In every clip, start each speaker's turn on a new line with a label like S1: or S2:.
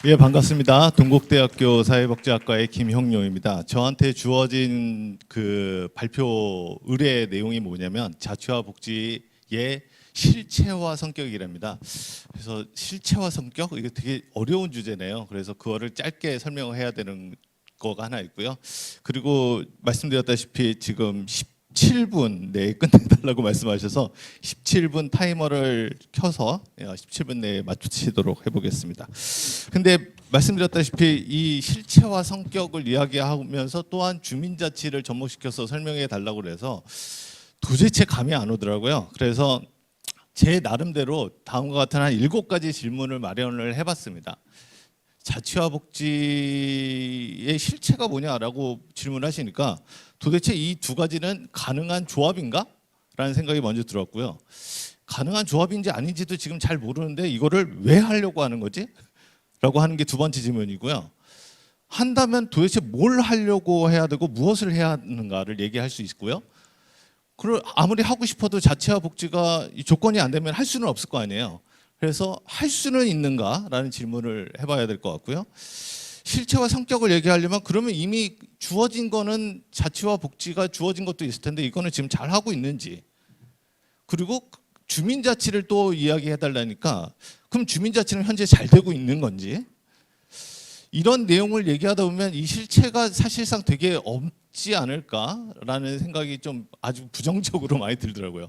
S1: 예, 반갑습니다. 동국대학교 사회복지학과의 김형용입니다. 저한테 주어진 그 발표 의뢰 내용이 뭐냐면 자치와 복지의 실체화 성격이랍니다. 그래서 실체화 성격? 이게 되게 어려운 주제네요. 그래서 그거를 짧게 설명을 해야 되는 거가 하나 있고요. 그리고 말씀드렸다시피 지금 17분 내에 끝내달라고 말씀하셔서 17분 타이머를 켜서 17분 내에 맞추시도록 해보겠습니다. 근데 말씀드렸다시피 이 실체화 성격을 이야기하면서 또한 주민자치를 접목시켜서 설명해 달라고 그래서 도대체 감이 안 오더라고요. 그래서 제 나름대로 다음과 같은 한 7가지 질문을 마련을 해봤습니다. 자치와 복지의 실체가 뭐냐라고 질문하시니까 도대체 이 두 가지는 가능한 조합인가? 라는 생각이 먼저 들었고요. 가능한 조합인지 아닌지도 지금 잘 모르는데 이거를 왜 하려고 하는 거지? 라고 하는 게 두 번째 질문이고요. 한다면 도대체 뭘 하려고 해야 되고 무엇을 해야 하는가를 얘기할 수 있고요. 아무리 하고 싶어도 자치와 복지가 조건이 안 되면 할 수는 없을 거 아니에요. 그래서 할 수는 있는가라는 질문을 해봐야 될 것 같고요. 실체와 성격을 얘기하려면 그러면 이미 주어진 거는 자치와 복지가 주어진 것도 있을 텐데 이거는 지금 잘 하고 있는지, 그리고 주민자치를 또 이야기해달라니까 그럼 주민자치는 현재 잘 되고 있는 건지, 이런 내용을 얘기하다 보면 이 실체가 사실상 되게 없지 않을까라는 생각이 좀 아주 부정적으로 많이 들더라고요.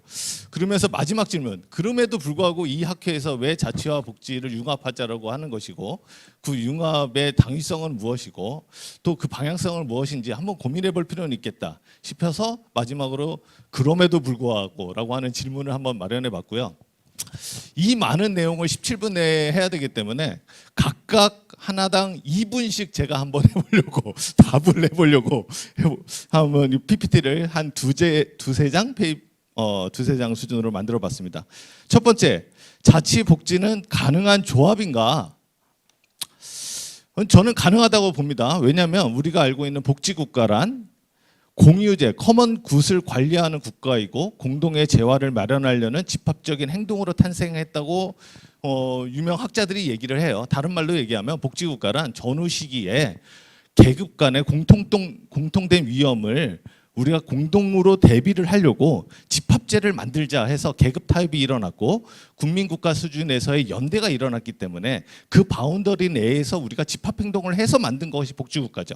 S1: 그러면서 마지막 질문, 그럼에도 불구하고 이 학회에서 왜 자치와 복지를 융합하자라고 하는 것이고 그 융합의 당위성은 무엇이고 또 그 방향성은 무엇인지 한번 고민해 볼 필요는 있겠다 싶어서 마지막으로 그럼에도 불구하고 라고 하는 질문을 한번 마련해 봤고요. 이 많은 내용을 17분 내에 해야 되기 때문에 각각 하나당 2분씩 제가 한번 해보려고 답을 해보려고 한번 PPT를 한 두세 장 수준으로 만들어 봤습니다. 첫 번째, 자치 복지는 가능한 조합인가? 저는 가능하다고 봅니다. 왜냐하면 우리가 알고 있는 복지국가란 공유제, 커먼 굿을 관리하는 국가이고 공동의 재화를 마련하려는 집합적인 행동으로 탄생했다고 유명 학자들이 얘기를 해요. 다른 말로 얘기하면 복지국가란 전후 시기에 계급 간의 공통된 위험을 우리가 공동으로 대비를 하려고 집합제를 만들자 해서 계급 타협이 일어났고 국민국가 수준에서의 연대가 일어났기 때문에 그 바운더리 내에서 우리가 집합행동을 해서 만든 것이 복지국가죠.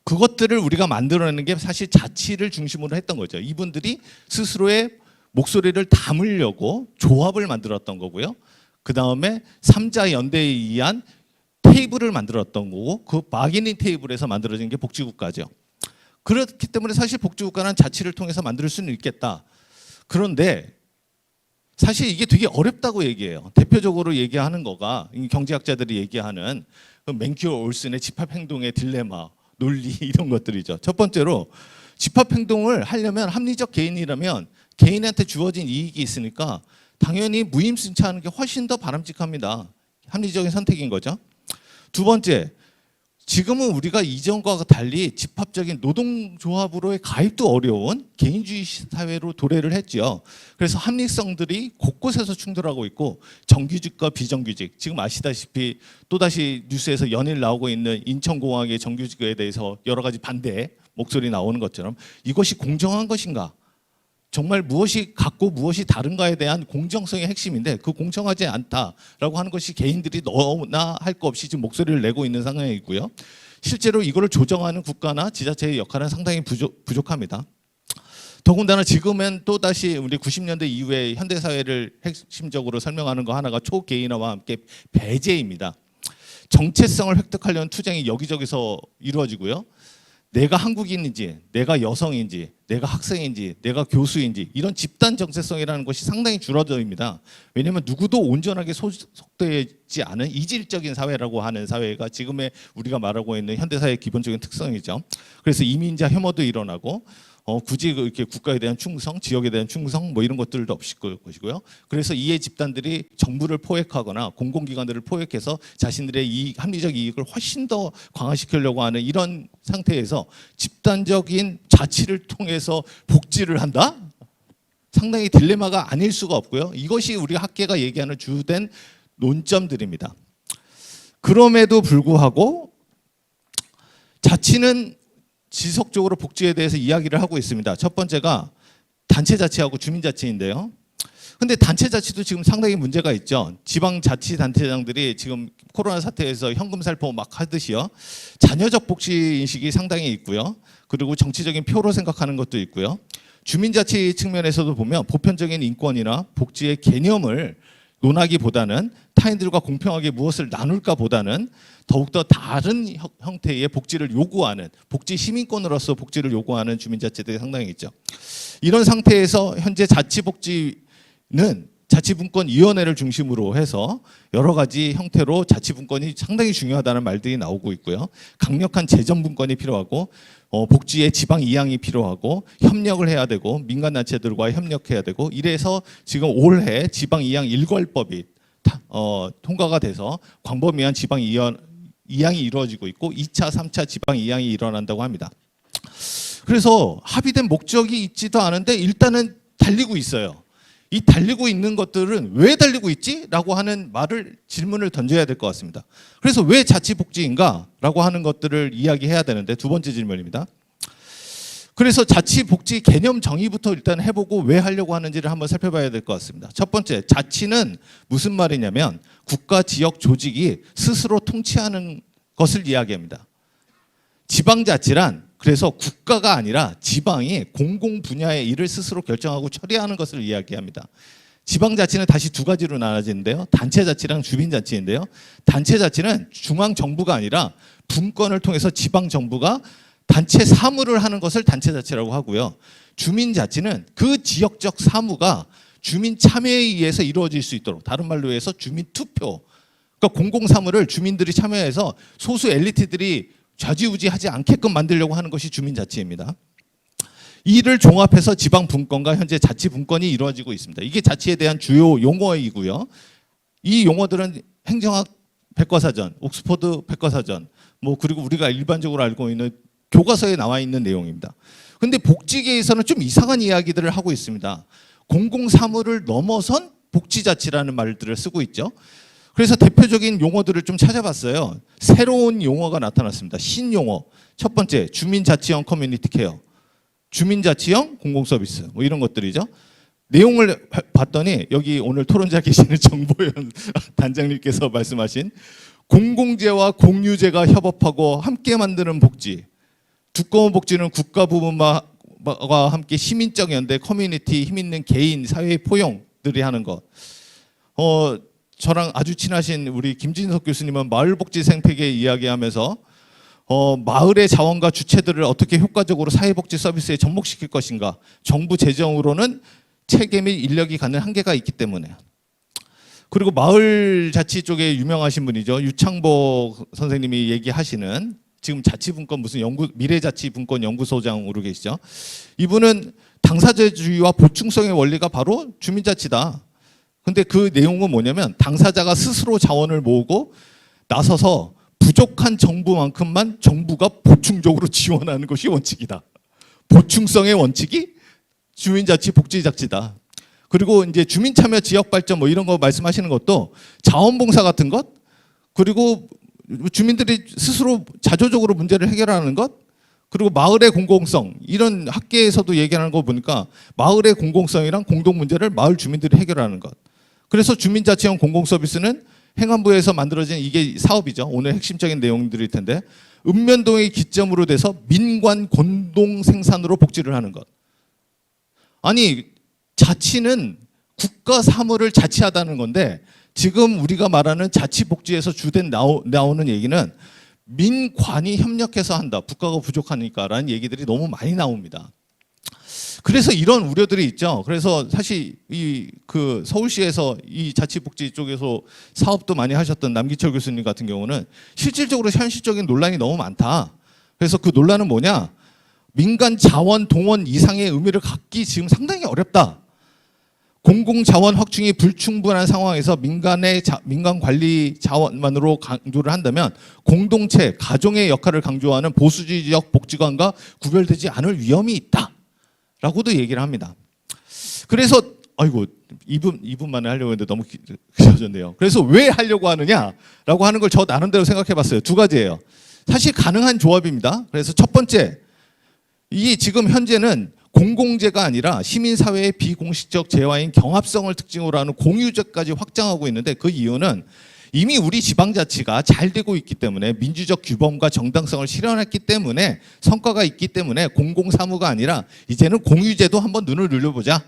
S1: 그것들을 우리가 만들어내는 게 사실 자치를 중심으로 했던 거죠. 이분들이 스스로의 목소리를 담으려고 조합을 만들었던 거고요. 그 다음에 3자 연대에 의한 테이블을 만들었던 거고 그 바게닝 테이블에서 만들어진 게 복지국가죠. 그렇기 때문에 사실 복지국가는 자치를 통해서 만들 수는 있겠다. 그런데 사실 이게 되게 어렵다고 얘기해요. 대표적으로 얘기하는 거가 경제학자들이 얘기하는 맨큐어 올슨의 집합행동의 딜레마, 논리 이런 것들이죠. 첫 번째로 집합행동을 하려면 합리적 개인이라면 개인한테 주어진 이익이 있으니까 당연히 무임승차하는 게 훨씬 더 바람직합니다. 합리적인 선택인 거죠. 두 번째, 지금은 우리가 이전과 달리 집합적인 노동조합으로의 가입도 어려운 개인주의 사회로 도래를 했죠. 그래서 합리성들이 곳곳에서 충돌하고 있고 정규직과 비정규직, 지금 아시다시피 또다시 뉴스에서 연일 나오고 있는 인천공항의 정규직에 대해서 여러 가지 반대 목소리 나오는 것처럼 이것이 공정한 것인가? 정말 무엇이 같고 무엇이 다른가에 대한 공정성의 핵심인데 그 공정하지 않다라고 하는 것이 개인들이 너무나 할 거 없이 지금 목소리를 내고 있는 상황이고요. 실제로 이거를 조정하는 국가나 지자체의 역할은 상당히 부족합니다. 더군다나 지금은 또다시 우리 90년대 이후에 현대사회를 핵심적으로 설명하는 거 하나가 초개인화와 함께 배제입니다. 정체성을 획득하려는 투쟁이 여기저기서 이루어지고요. 내가 한국인인지, 내가 여성인지, 내가 학생인지, 내가 교수인지 이런 집단 정체성이라는 것이 상당히 줄어듭니다. 왜냐하면 누구도 온전하게 소속되지 않은 이질적인 사회라고 하는 사회가 지금의 우리가 말하고 있는 현대사회의 기본적인 특성이죠. 그래서 이민자 혐오도 일어나고 굳이 이렇게 국가에 대한 충성, 지역에 대한 충성 뭐 이런 것들도 없을 것이고요. 그래서 이해 집단들이 정부를 포획하거나 공공기관들을 포획해서 자신들의 합리적 이익을 훨씬 더 강화시키려고 하는 이런 상태에서 집단적인 자치를 통해서 복지를 한다? 상당히 딜레마가 아닐 수가 없고요. 이것이 우리 학계가 얘기하는 주된 논점들입니다. 그럼에도 불구하고 자치는 지속적으로 복지에 대해서 이야기를 하고 있습니다. 첫 번째가 단체자치하고 주민자치인데요. 근데 단체자치도 지금 상당히 문제가 있죠. 지방자치단체장들이 지금 코로나 사태에서 현금 살포 막 하듯이요. 자녀적 복지 인식이 상당히 있고요. 그리고 정치적인 표로 생각하는 것도 있고요. 주민자치 측면에서도 보면 보편적인 인권이나 복지의 개념을 논하기보다는 타인들과 공평하게 무엇을 나눌까 보다는 더욱더 다른 형태의 복지를 요구하는, 복지 시민권으로서 복지를 요구하는 주민자치들이 상당히 있죠. 이런 상태에서 현재 자치복지는 자치분권위원회를 중심으로 해서 여러 가지 형태로 자치분권이 상당히 중요하다는 말들이 나오고 있고요. 강력한 재정분권이 필요하고 복지의 지방 이양이 필요하고 협력을 해야 되고 민간단체들과 협력해야 되고 이래서 지금 올해 지방 이양 일괄법이 통과가 돼서 광범위한 지방 이양이 이루어지고 있고 2차, 3차 지방 이양이 일어난다고 합니다. 그래서 합의된 목적이 있지도 않은데 일단은 달리고 있어요. 이 달리고 있는 것들은 왜 달리고 있지? 라고 하는 질문을 던져야 될 것 같습니다. 그래서 왜 자치복지인가? 라고 하는 것들을 이야기해야 되는데 두 번째 질문입니다. 그래서 자치복지 개념 정의부터 일단 해보고 왜 하려고 하는지를 한번 살펴봐야 될 것 같습니다. 첫 번째, 자치는 무슨 말이냐면 국가 지역 조직이 스스로 통치하는 것을 이야기합니다. 지방자치란 그래서 국가가 아니라 지방이 공공 분야의 일을 스스로 결정하고 처리하는 것을 이야기합니다. 지방자치는 다시 두 가지로 나눠지는데요. 단체자치랑 주민자치인데요. 단체자치는 중앙정부가 아니라 분권을 통해서 지방정부가 단체 사무를 하는 것을 단체자치라고 하고요. 주민자치는 그 지역적 사무가 주민 참여에 의해서 이루어질 수 있도록, 다른 말로 해서 주민투표, 그러니까 공공사무를 주민들이 참여해서 소수 엘리트들이 좌지우지하지 않게끔 만들려고 하는 것이 주민자치입니다. 이를 종합해서 지방분권과 현재 자치분권이 이루어지고 있습니다. 이게 자치에 대한 주요 용어이고요. 이 용어들은 행정학 백과사전, 옥스퍼드 백과사전, 그리고 우리가 일반적으로 알고 있는 교과서에 나와 있는 내용입니다. 근데 복지계에서는 좀 이상한 이야기들을 하고 있습니다. 공공사무를 넘어선 복지자치라는 말들을 쓰고 있죠. 그래서 대표적인 용어들을 좀 찾아봤어요. 새로운 용어가 나타났습니다. 신용어. 첫 번째, 주민자치형 커뮤니티 케어. 주민자치형 공공서비스. 이런 것들이죠. 내용을 봤더니 여기 오늘 토론자 계시는 정보현 단장님께서 말씀하신 공공재와 공유재가 협업하고 함께 만드는 복지. 두꺼운 복지는 국가 부문과 함께 시민적 연대, 커뮤니티, 힘있는 개인, 사회의 포용들이 하는 것. 저랑 아주 친하신 우리 김진석 교수님은 마을복지 생태계 이야기하면서 마을의 자원과 주체들을 어떻게 효과적으로 사회복지 서비스에 접목시킬 것인가. 정부 재정으로는 체계 및 인력이 갖는 한계가 있기 때문에. 그리고 마을자치 쪽에 유명하신 분이죠. 유창복 선생님이 얘기하시는 지금 자치분권 무슨 미래자치분권 연구소장으로 계시죠. 이분은 당사자주의와 보충성의 원리가 바로 주민자치다. 근데 그 내용은 뭐냐면 당사자가 스스로 자원을 모으고 나서서 부족한 정부만큼만 정부가 보충적으로 지원하는 것이 원칙이다. 보충성의 원칙이 주민자치, 복지자치다. 그리고 이제 주민참여 지역발전 이런 거 말씀하시는 것도 자원봉사 같은 것, 그리고 주민들이 스스로 자조적으로 문제를 해결하는 것, 그리고 마을의 공공성, 이런 학계에서도 얘기하는 거 보니까 마을의 공공성이랑 공동 문제를 마을 주민들이 해결하는 것. 그래서 주민자치형 공공서비스는 행안부에서 만들어진 이게 사업이죠. 오늘 핵심적인 내용들일 텐데 읍면동의 기점으로 돼서 민관 공동 생산으로 복지를 하는 것. 아니 자치는 국가 사무를 자치하다는 건데 지금 우리가 말하는 자치복지에서 주된 나오는 얘기는 민관이 협력해서 한다. 국가가 부족하니까라는 얘기들이 너무 많이 나옵니다. 그래서 이런 우려들이 있죠. 그래서 사실 서울시에서 이 자치복지 쪽에서 사업도 많이 하셨던 남기철 교수님 같은 경우는 실질적으로 현실적인 논란이 너무 많다. 그래서 그 논란은 뭐냐? 민간 자원 동원 이상의 의미를 갖기 지금 상당히 어렵다. 공공자원 확충이 불충분한 상황에서 민간 관리 자원만으로 강조를 한다면 공동체, 가정의 역할을 강조하는 보수주의적 복지관과 구별되지 않을 위험이 있다. 라고도 얘기를 합니다. 그래서 아이고 2분 만에 하려고 했는데 너무 길어졌네요. 그래서 왜 하려고 하느냐라고 하는 걸 저 나름대로 생각해봤어요. 두 가지예요. 사실 가능한 조합입니다. 그래서 첫 번째, 이 지금 현재는 공공재가 아니라 시민사회의 비공식적 재화인 경합성을 특징으로 하는 공유제까지 확장하고 있는데, 그 이유는 이미 우리 지방자치가 잘 되고 있기 때문에, 민주적 규범과 정당성을 실현했기 때문에, 성과가 있기 때문에 공공사무가 아니라 이제는 공유제도 한번 눈을 늘려보자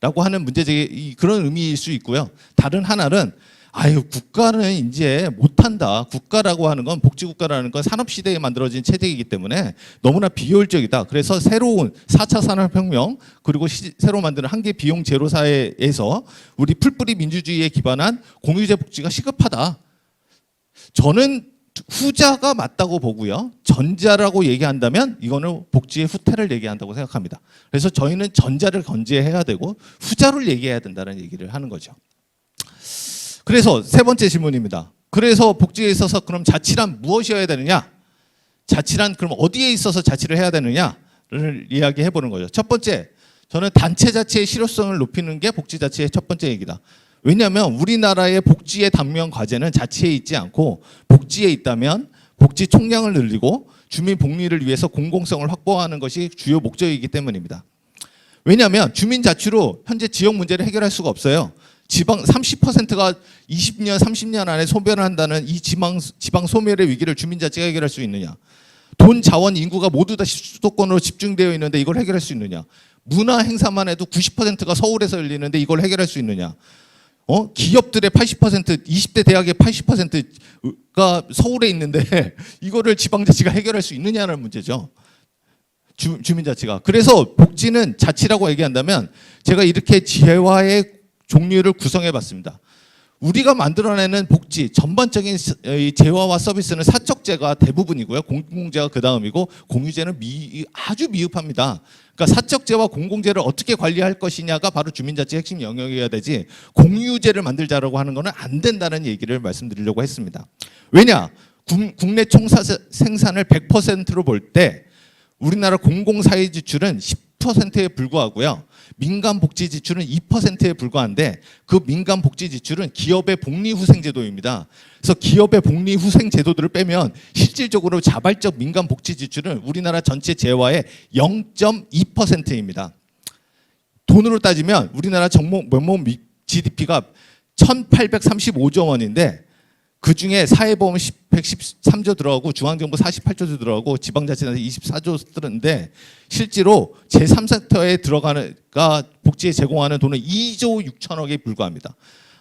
S1: 라고 하는 문제제기, 그런 의미일 수 있고요. 다른 하나는 국가는 이제 못한다. 국가라고 하는 건, 복지국가라는 건 산업시대에 만들어진 체제이기 때문에 너무나 비효율적이다. 그래서 새로운 4차 산업혁명, 그리고 새로 만드는 한계 비용 제로 사회에서 우리 풀뿌리 민주주의에 기반한 공유제 복지가 시급하다. 저는 후자가 맞다고 보고요. 전자라고 얘기한다면 이거는 복지의 후퇴를 얘기한다고 생각합니다. 그래서 저희는 전자를 건재해야 되고 후자를 얘기해야 된다는 얘기를 하는 거죠. 그래서 세 번째 질문입니다. 그래서 복지에 있어서 그럼 자치란 무엇이어야 되느냐? 자치란 그럼 어디에 있어서 자치를 해야 되느냐를 이야기해 보는 거죠. 첫 번째, 저는 단체 자치의 실효성을 높이는 게 복지 자치의 첫 번째 얘기다. 왜냐하면 우리나라의 복지의 당면 과제는 자치에 있지 않고, 복지에 있다면 복지 총량을 늘리고 주민 복리를 위해서 공공성을 확보하는 것이 주요 목적이기 때문입니다. 왜냐하면 주민 자치로 현재 지역 문제를 해결할 수가 없어요. 지방 30%가 20년, 30년 안에 소멸을 한다는 이 지방 소멸의 위기를 주민자치가 해결할 수 있느냐? 돈, 자원, 인구가 모두 다 수도권으로 집중되어 있는데 이걸 해결할 수 있느냐? 문화 행사만 해도 90%가 서울에서 열리는데 이걸 해결할 수 있느냐? 기업들의 80%, 20대 대학의 80%가 서울에 있는데 이거를 지방자치가 해결할 수 있느냐는 문제죠. 주민자치가. 그래서 복지는 자치라고 얘기한다면 제가 이렇게 재화의 종류를 구성해 봤습니다. 우리가 만들어내는 복지 전반적인 재화와 서비스는 사적재가 대부분이고요. 공공재가 그 다음이고, 공유재는 아주 미흡합니다. 그러니까 사적재와 공공재를 어떻게 관리할 것이냐가 바로 주민자치 핵심 영역이어야 되지, 공유재를 만들자라고 하는 것은 안 된다는 얘기를 말씀드리려고 했습니다. 왜냐? 국내 총생산을 100%로 볼 때 우리나라 공공사회 지출은 10%에 불과하고요. 민간 복지 지출은 2%에 불과한데, 그 민간 복지 지출은 기업의 복리후생제도입니다. 그래서 기업의 복리후생제도들을 빼면 실질적으로 자발적 민간 복지 지출은 우리나라 전체 재화의 0.2%입니다. 돈으로 따지면 우리나라 전목 GDP가 1,835조 원인데 그 중에 사회보험 113조 들어가고 중앙정부 48조 들어가고 지방자치단체 24조 쓰는데, 실제로 제3섹터에 들어가는가 복지에 제공하는 돈은 2조 6천억에 불과합니다.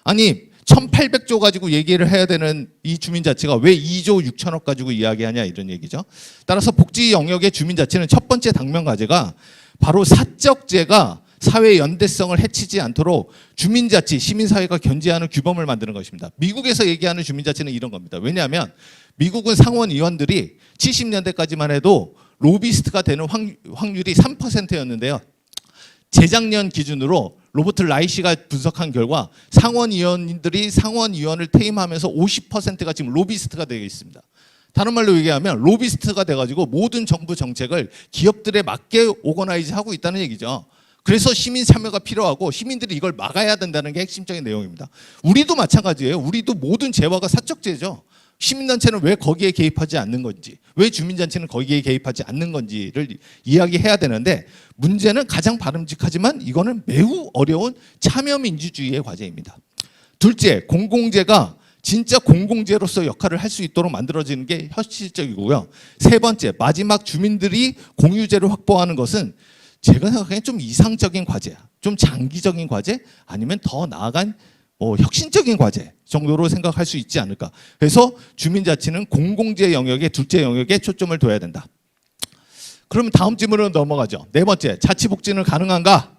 S1: 아니 1,800조 가지고 얘기를 해야 되는 이 주민자치가 왜 2조 6천억 가지고 이야기하냐, 이런 얘기죠. 따라서 복지 영역의 주민자치는 첫 번째 당면 과제가 바로 사적재가 사회 연대성을 해치지 않도록 주민자치, 시민사회가 견제하는 규범을 만드는 것입니다. 미국에서 얘기하는 주민자치는 이런 겁니다. 왜냐하면 미국은 상원의원들이 70년대까지만 해도 로비스트가 되는 확률이 3%였는데요. 재작년 기준으로 로버트 라이시가 분석한 결과 상원의원들이 상원의원을 퇴임하면서 50%가 지금 로비스트가 되어 있습니다. 다른 말로 얘기하면 로비스트가 돼가지고 모든 정부 정책을 기업들에 맞게 오거나이즈하고 있다는 얘기죠. 그래서 시민 참여가 필요하고 시민들이 이걸 막아야 된다는 게 핵심적인 내용입니다. 우리도 마찬가지예요. 우리도 모든 재화가 사적재죠. 시민단체는 왜 거기에 개입하지 않는 건지, 왜 주민단체는 거기에 개입하지 않는 건지를 이야기해야 되는데, 문제는 가장 바람직하지만 이거는 매우 어려운 참여민주주의의 과제입니다. 둘째, 공공재가 진짜 공공재로서 역할을 할 수 있도록 만들어지는 게 현실적이고요. 세 번째, 마지막 주민들이 공유재를 확보하는 것은 제가 생각하기엔 좀 이상적인 과제야. 좀 장기적인 과제, 아니면 더 나아간 혁신적인 과제 정도로 생각할 수 있지 않을까. 그래서 주민자치는 공공재 영역의 둘째 영역에 초점을 둬야 된다. 그러면 다음 질문으로 넘어가죠. 네 번째, 자치복지는 가능한가?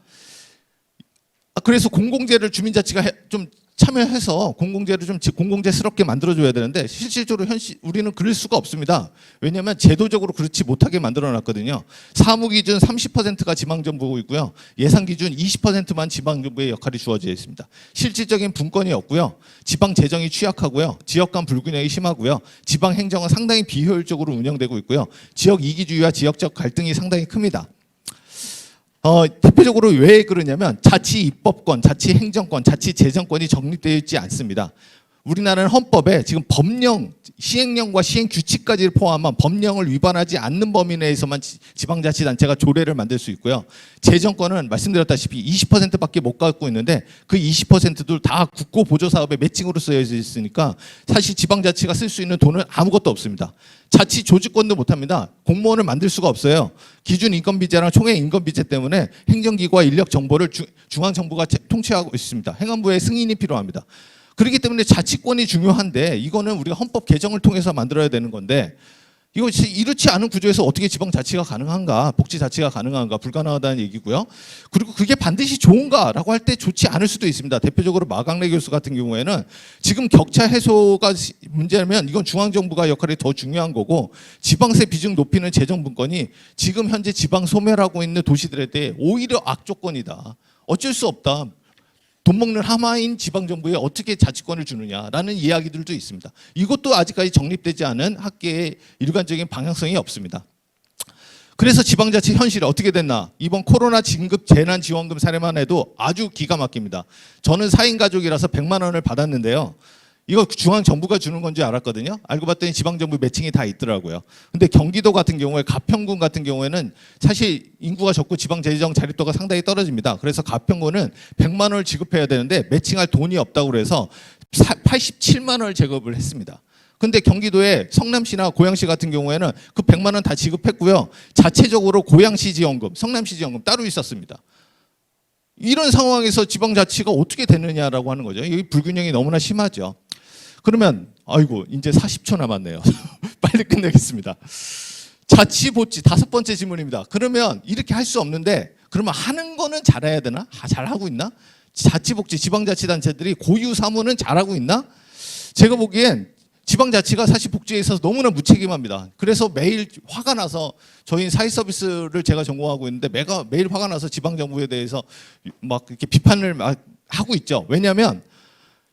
S1: 그래서 공공재를 주민자치가 좀 참여해서 공공재를 좀 공공재스럽게 만들어줘야 되는데, 실질적으로 우리는 그럴 수가 없습니다. 왜냐하면 제도적으로 그렇지 못하게 만들어놨거든요. 사무기준 30%가 지방정부이고요. 예산기준 20%만 지방정부의 역할이 주어져 있습니다. 실질적인 분권이 없고요. 지방재정이 취약하고요. 지역 간 불균형이 심하고요. 지방행정은 상당히 비효율적으로 운영되고 있고요. 지역 이기주의와 지역적 갈등이 상당히 큽니다. 대표적으로 왜 그러냐면 자치입법권, 자치행정권, 자치재정권이 정립되어 있지 않습니다. 우리나라는 헌법에 지금 법령, 시행령과 시행규칙까지 포함한 법령을 위반하지 않는 범위 내에서만 지방자치단체가 조례를 만들 수 있고요. 재정권은 말씀드렸다시피 20%밖에 못 갖고 있는데 그 20%도 다 국고보조사업의 매칭으로 쓰여져 있으니까 사실 지방자치가 쓸 수 있는 돈은 아무것도 없습니다. 자치 조직권도 못합니다. 공무원을 만들 수가 없어요. 기준 인건비제랑 총액 인건비제 때문에 행정기구와 인력 정보를 중앙정부가 통치하고 있습니다. 행안부의 승인이 필요합니다. 그렇기 때문에 자치권이 중요한데 이거는 우리가 헌법 개정을 통해서 만들어야 되는 건데 이거 이렇지 않은 구조에서 어떻게 지방자치가 가능한가, 복지자치가 가능한가, 불가능하다는 얘기고요. 그리고 그게 반드시 좋은가라고 할 때 좋지 않을 수도 있습니다. 대표적으로 마강래 교수 같은 경우에는 지금 격차 해소가 문제라면 이건 중앙정부가 역할이 더 중요한 거고 지방세 비중 높이는 재정분권이 지금 현재 지방 소멸하고 있는 도시들에 대해 오히려 악조건이다. 어쩔 수 없다. 돈 먹는 하마인 지방정부에 어떻게 자치권을 주느냐라는 이야기들도 있습니다. 이것도 아직까지 정립되지 않은 학계의 일관적인 방향성이 없습니다. 그래서 지방자치 현실이 어떻게 됐나? 이번 코로나 긴급 재난지원금 사례만 해도 아주 기가 막힙니다. 저는 4인 가족이라서 100만 원을 받았는데요. 이거 중앙정부가 주는 건지 알았거든요. 알고 봤더니 지방정부 매칭이 다 있더라고요. 근데 경기도 같은 경우에 가평군 같은 경우에는 사실 인구가 적고 지방재정 자립도가 상당히 떨어집니다. 그래서 가평군은 100만 원을 지급해야 되는데 매칭할 돈이 없다고 그래서 87만 원을 제급을 했습니다. 근데 경기도의 성남시나 고양시 같은 경우에는 그 100만 원 다 지급했고요. 자체적으로 고양시 지원금, 성남시 지원금 따로 있었습니다. 이런 상황에서 지방자치가 어떻게 되느냐라고 하는 거죠. 이 불균형이 너무나 심하죠. 그러면 아이고 이제 40초 남았네요. 빨리 끝내겠습니다. 자치복지 5번째 질문입니다. 그러면 이렇게 할 수 없는데 그러면 하는 거는 잘해야 되나? 잘하고 있나? 자치복지 지방자치단체들이 고유 사무는 잘하고 있나? 제가 보기엔 지방자치가 사실 복지에 있어서 너무나 무책임합니다. 그래서 매일 화가 나서 저희 사회서비스를 제가 전공하고 있는데 매일 화가 나서 지방정부에 대해서 막 이렇게 비판을 막 하고 있죠. 왜냐하면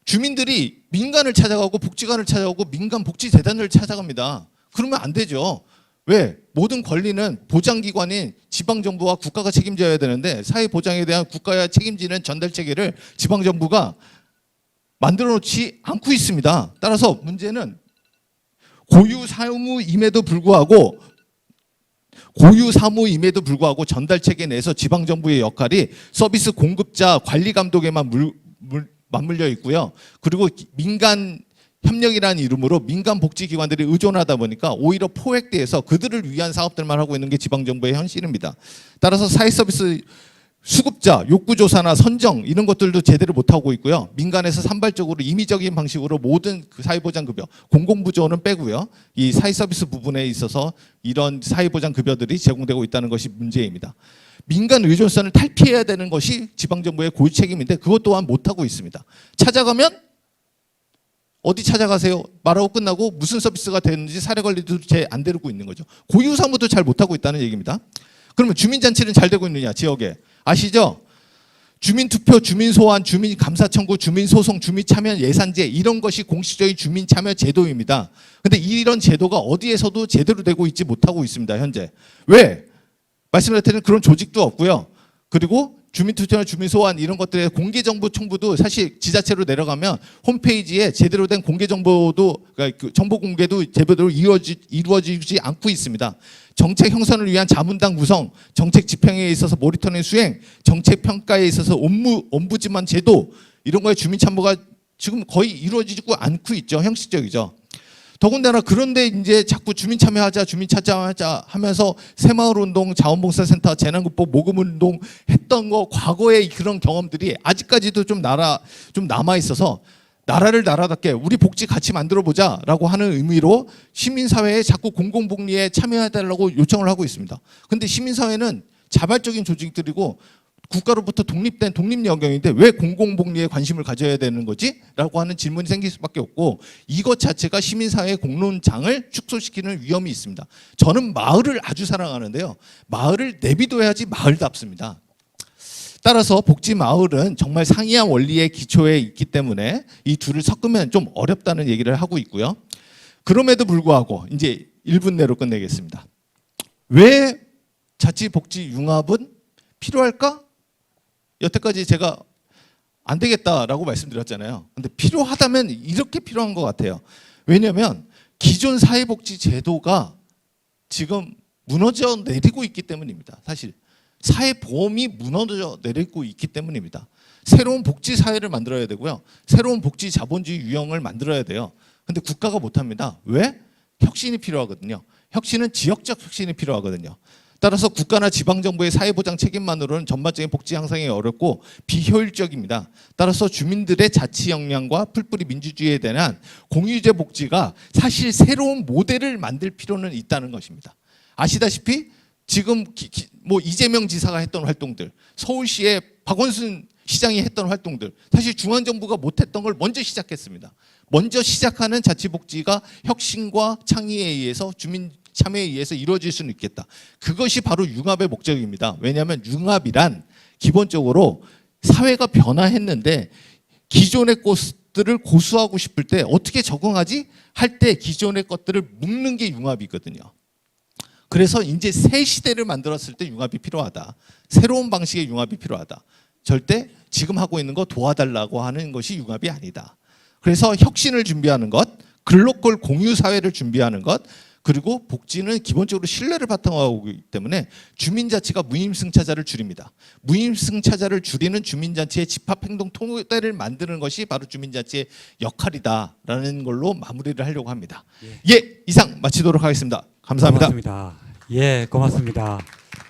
S1: 주민들이 민간을 찾아가고 복지관을 찾아가고 민간 복지재단을 찾아갑니다. 그러면 안 되죠. 왜? 모든 권리는 보장기관인 지방정부와 국가가 책임져야 되는데 사회보장에 대한 국가가 책임지는 전달체계를 지방정부가 만들어 놓지 않고 있습니다. 따라서 문제는 고유 사무임에도 불구하고 전달체계 내에서 지방정부의 역할이 서비스 공급자 관리 감독에만 맞물려 있고요. 그리고 민간 협력이라는 이름으로 민간 복지기관들이 의존하다 보니까 오히려 포획돼서 그들을 위한 사업들만 하고 있는 게 지방정부의 현실입니다. 따라서 사회서비스 수급자, 욕구조사나 선정 이런 것들도 제대로 못하고 있고요. 민간에서 산발적으로 임의적인 방식으로 모든 그 사회보장급여, 공공부조는 빼고요. 이 사회서비스 부분에 있어서 이런 사회보장급여들이 제공되고 있다는 것이 문제입니다. 민간 의존성을 탈피해야 되는 것이 지방정부의 고유 책임인데 그것 또한 못하고 있습니다. 찾아가면 어디 찾아가세요? 말하고 끝나고 무슨 서비스가 되는지 사례 관리도 잘 안 되고 있는 거죠. 고유 사무도 잘 못하고 있다는 얘기입니다. 그러면 주민잔치는 잘 되고 있느냐, 지역에. 아시죠? 주민투표, 주민소환, 주민감사청구, 주민소송, 주민참여 예산제 이런 것이 공식적인 주민참여 제도입니다. 근데 이런 제도가 어디에서도 제대로 되고 있지 못하고 있습니다, 현재. 왜? 말씀드린 그런 조직도 없고요. 그리고 주민투표나 주민소환 이런 것들의 공개정보 청구도 사실 지자체로 내려가면 홈페이지에 제대로 된 공개정보도 그러니까 그 정보 공개도 제대로 이루어지지 않고 있습니다. 정책 형성을 위한 자문당 구성, 정책 집행에 있어서 모니터링 수행, 정책 평가에 있어서 ombudsman 제도 이런 거에 주민 참여가 지금 거의 이루어지지 않고 있죠. 형식적이죠. 더군다나 그런데 이제 자꾸 주민 참여하자 하면서 새마을운동, 자원봉사센터, 재난극복, 모금운동 했던 거 과거의 그런 경험들이 아직까지도 좀 남아 있어서 나라를 나라답게 우리 복지 같이 만들어 보자라고 하는 의미로 시민사회에 자꾸 공공복리에 참여해달라고 요청을 하고 있습니다. 근데 시민사회는 자발적인 조직들이고 국가로부터 독립된 독립영역인데 왜 공공복리에 관심을 가져야 되는 거지? 라고 하는 질문이 생길 수밖에 없고 이것 자체가 시민사회의 공론장을 축소시키는 위험이 있습니다. 저는 마을을 아주 사랑하는데요. 마을을 내비둬야지 마을답습니다. 따라서 복지마을은 정말 상이한 원리의 기초에 있기 때문에 이 둘을 섞으면 좀 어렵다는 얘기를 하고 있고요. 그럼에도 불구하고 이제 1분 내로 끝내겠습니다. 왜 자치복지융합은 필요할까? 여태까지 제가 안 되겠다라고 말씀드렸잖아요. 근데 필요하다면 이렇게 필요한 것 같아요. 왜냐하면 기존 사회복지 제도가 지금 무너져 내리고 있기 때문입니다. 사실 사회보험이 무너져 내리고 있기 때문입니다. 새로운 복지 사회를 만들어야 되고요. 새로운 복지 자본주의 유형을 만들어야 돼요. 근데 국가가 못합니다. 왜? 혁신이 필요하거든요. 혁신은 지역적 혁신이 필요하거든요. 따라서 국가나 지방정부의 사회보장 책임만으로는 전반적인 복지 향상이 어렵고 비효율적입니다. 따라서 주민들의 자치 역량과 풀뿌리 민주주의에 대한 공유제 복지가 사실 새로운 모델을 만들 필요는 있다는 것입니다. 아시다시피 지금 뭐 이재명 지사가 했던 활동들, 서울시의 박원순 시장이 했던 활동들, 사실 중앙정부가 못했던 걸 먼저 시작했습니다. 먼저 시작하는 자치복지가 혁신과 창의에 의해서 주민 참여에 의해서 이루어질 수는 있겠다. 그것이 바로 융합의 목적입니다. 왜냐하면 융합이란 기본적으로 사회가 변화했는데 기존의 것들을 고수하고 싶을 때 어떻게 적응하지? 할 때 기존의 것들을 묶는 게 융합이거든요. 그래서 이제 새 시대를 만들었을 때 융합이 필요하다. 새로운 방식의 융합이 필요하다. 절대 지금 하고 있는 거 도와달라고 하는 것이 융합이 아니다. 그래서 혁신을 준비하는 것, 글로컬 공유 사회를 준비하는 것, 그리고 복지는 기본적으로 신뢰를 바탕하고 있기 때문에 주민자치가 무임승차자를 줄입니다. 무임승차자를 줄이는 주민자치의 집합행동 토대를 만드는 것이 바로 주민자치의 역할이다라는 걸로 마무리를 하려고 합니다. 예, 이상 마치도록 하겠습니다. 감사합니다.
S2: 고맙습니다. 예, 고맙습니다.